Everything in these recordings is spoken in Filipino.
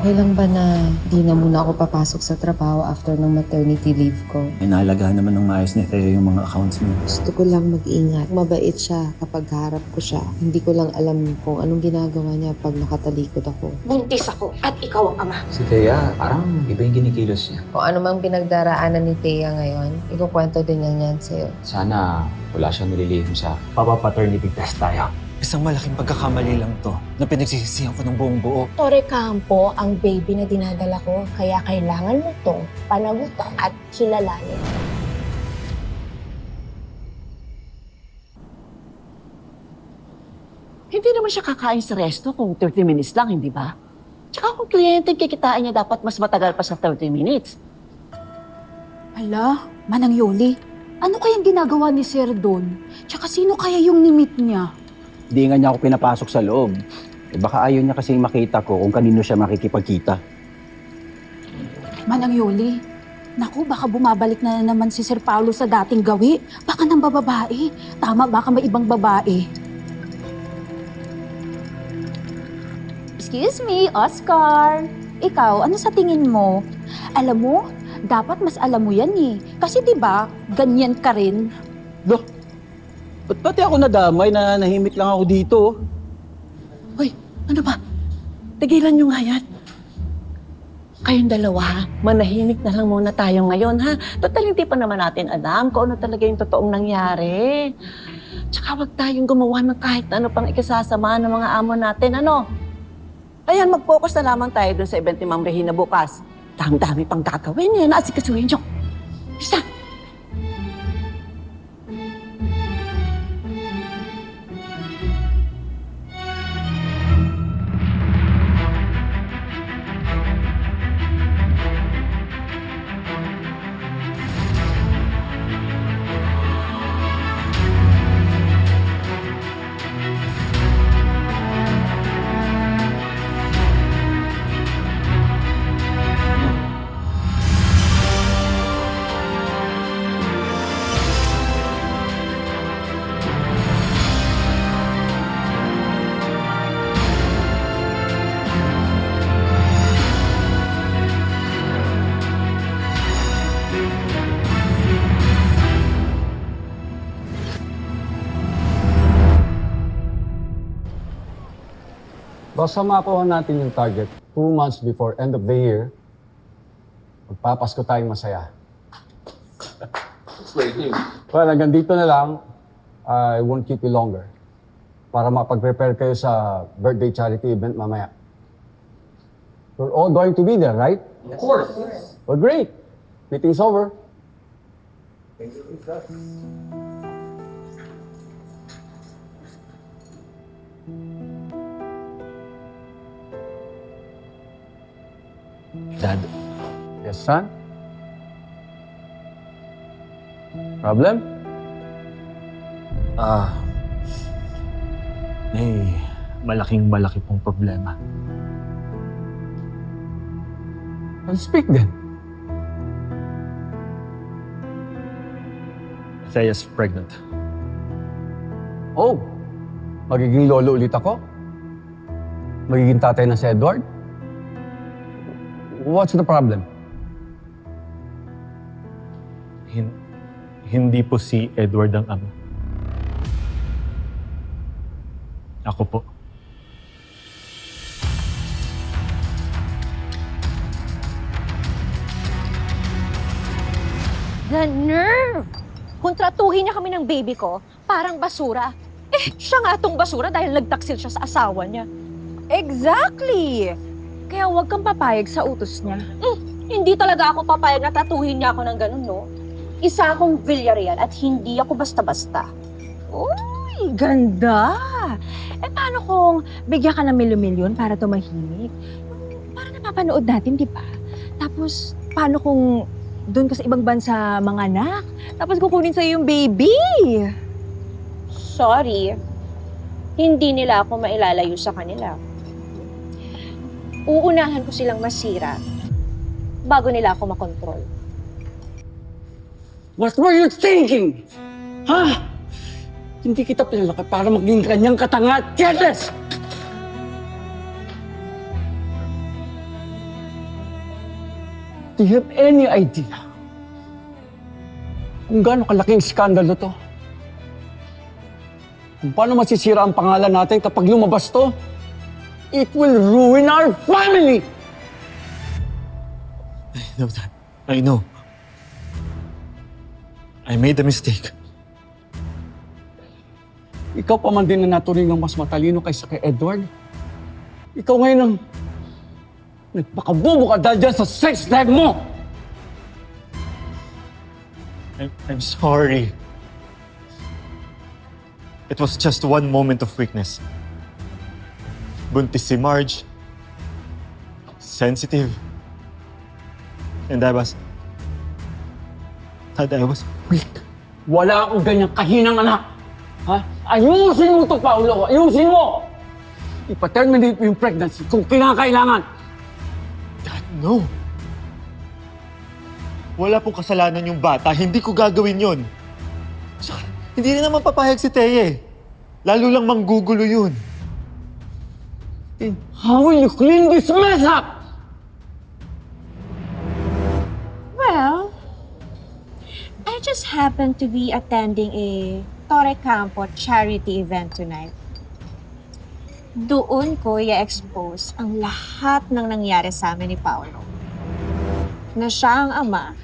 Okay lang ba na di na muna ako papasok sa trabaho after ng maternity leave ko? Inalagaan naman ng maayos ni Theo yung mga accounts mo. Gusto ko lang mag-ingat. Mabait siya kapag harap ko siya. Hindi ko lang alam kung anong ginagawa niya pag nakatalikod ako. Buntis ako at ikaw ang ama. Si Thea, parang iba yung kinikilos niya. Kung ano mang pinagdaraanan ni Thea ngayon, ikukwento din niya yan sa'yo. Sana wala siyang nililihim sa akin. Papa-paternity test tayo. Isang malaking pagkakamali lang to na pinagsisisihan ko ng buong buo. Tore Campo ang baby na dinadala ko, kaya kailangan mo itong panagutan at kilalanin. Hindi naman siya kakain sa resto kung 30 minutes lang, hindi ba? Tsaka kung kliyente kikitain niya, dapat mas matagal pa sa 30 minutes. Ala, Manang Yoli, ano kayang ginagawa ni Sir doon? Tsaka sino kaya yung nimit niya? Hindi nga niya ako pinapasok sa loob. Eh baka ayaw niya kasing makita ko kung kanino siya makikipagkita. Manang Yoli, naku, baka bumabalik na naman si Sir Paulo sa dating gawi. Baka nang bababae. Tama, baka may ibang babae. Excuse me, Oscar. Ikaw, ano sa tingin mo? Alam mo, dapat mas alam mo yan eh. Kasi 'di ba, ganyan ka rin. Loh, ba't pati ako nadamay na nahimik lang ako dito? Hoy, ano ba? Tigilan niyo nga yan. Kayong dalawa, manahimik na lang muna tayo ngayon, ha? Total, hindi pa naman natin alam kung ano talaga yung totoong nangyari. Tsaka wag tayong gumawa ng kahit ano pang ikasasama ng mga amo natin, ano? Ayan, mag-focus na lamang tayo dun sa event ni Ma'am Regina bukas. Dami-dami pang gagawin yan. Asikasuhin niyo. Isa! Basta makuha natin yung target 2 months before end of the year, magpapasko tayong masaya. Well, hanggang dito na lang. I won't keep you longer para makapag-prepare kayo sa birthday charity event mamaya. We're all going to be there, right? Of course. Well, great. Meeting's over. Dad, Yes, son? Problem? may malaki pong problema. Well, speak then. Thea's pregnant. Oh, magiging lolo ulit ako? Magiging tatay na si Edward? What's the problem? Hindi po si Edward ang ama. Ako po. The nerve! Kontratuhin niya kami ng baby ko, parang basura. Eh, siya nga tong basura dahil nagtaksil siya sa asawa niya. Exactly! Kaya huwag kang papayag sa utos niya. Hindi talaga ako papayag na tatuhin niya ako ng ganun, no? Isa akong Villarreal at hindi ako basta-basta. Uy, ganda! Eh paano kung bigyan ka ng milyon-milyon para tumahimik? Para napapanood natin, di ba? Tapos, paano kung doon ka sa ibang bansa mga anak? Tapos kukunin sa'yo yung baby! Sorry, hindi nila ako mailalayo sa kanila. Uunahan ko silang masira bago nila ako makontrol. What were you thinking? Ha? Hindi kita pinalaki para maging kanyang katangat. Careless! Do you have any idea kung gaano kalaking skandalo to? Kung paano masisira ang pangalan natin kapag lumabas to? It will ruin our family! I know that. I know. I made a mistake. Ikaw pa man din na naturing ng mas matalino kaysa kay Edward. Ikaw ngayon ang nagpakabubo ka dahil dyan sa sex life mo! I'm sorry. It was just one moment of weakness. Buntis si Marge. Sensitive. And I was weak. Wala akong ganyang kahinang anak. Ha? Ayusin mo ito, Paolo. Ayusin mo! Ipa-terminate mo yung pregnancy kung kinakailangan. Dad, no. Wala pong kasalanan yung bata. Hindi ko gagawin yun. Saka, hindi rin naman papayag si Teye. Lalo lang manggugulo yun. How will you clean this mess up? Well, I just happened to be attending a Torre Campo charity event tonight. Doon ko i-expose ang lahat ng nangyari sa amin ni Paolo. Na siya ang ama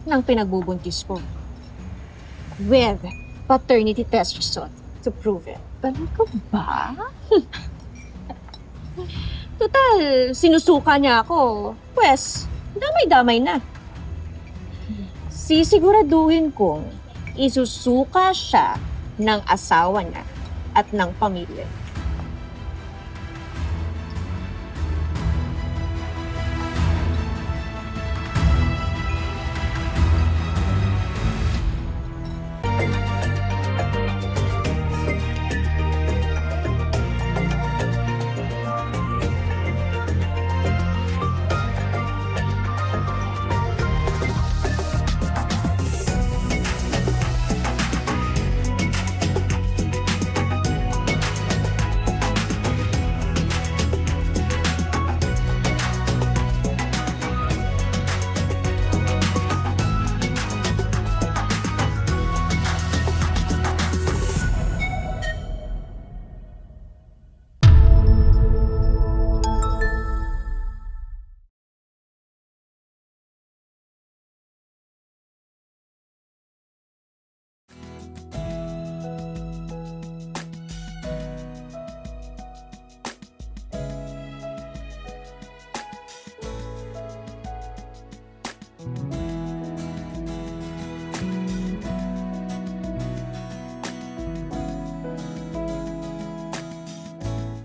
ng pinagbubuntis ko. With paternity test result to prove it. Talaga ba? Total, sinusuka niya ako. Pwes, damay-damay na. Sisiguraduhin kong isusuka siya ng asawa niya at ng pamilya.